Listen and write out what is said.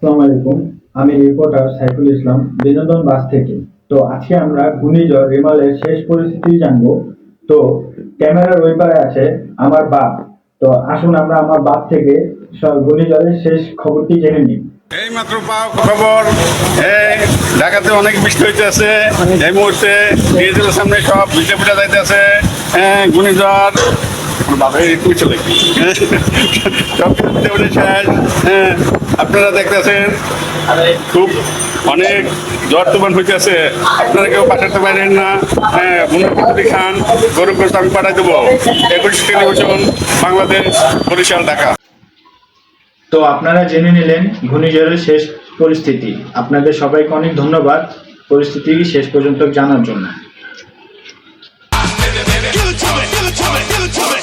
আসসালামু আলাইকুম। আমি রিপোর্টার সাইফুল ইসলাম বিনোদন বাস থেকে। তো আজকে আমরা ঘূর্ণিঝড় রেমালের শেষ পরিস্থিতি জানবো। তো ক্যামেরার ওই পারে আছে আমার বাপ। তো আসুন আমরা আমার বাপ থেকে সব ঘূর্ণিঝড়ের শেষ খবরটি জেনে নিই। এই মাত্র পাওয়া খবর, এই ঢাকাতে অনেক বৃষ্টি হইতেছে। এই মুহূর্তে ডিজিটালের সামনে সব ভিজে পিঠা যাইতেছে। ঘূর্ণিঝড় বাপের একটু চলে সব কিছু শেষ। আপনারা দেখতেছেন খুব অনেক জ্বর তুফান হইতেছে। আপনারা কেউ পাঠাতে পারেন না। মনে খান গরু গোস্ত আমি পাঠাই দেবো। 21 টেলিভিশন বাংলাদেশ, বরিশাল, ঢাকা। তো আপনারা জেনে নিলেন ঘূর্ণিঝড়ের শেষ পরিস্থিতি। আপনাদের সবাইকে অনেক ধন্যবাদ পরিস্থিতি শেষ পর্যন্ত জানার জন্য। Give it to me, give it to me, give it to me.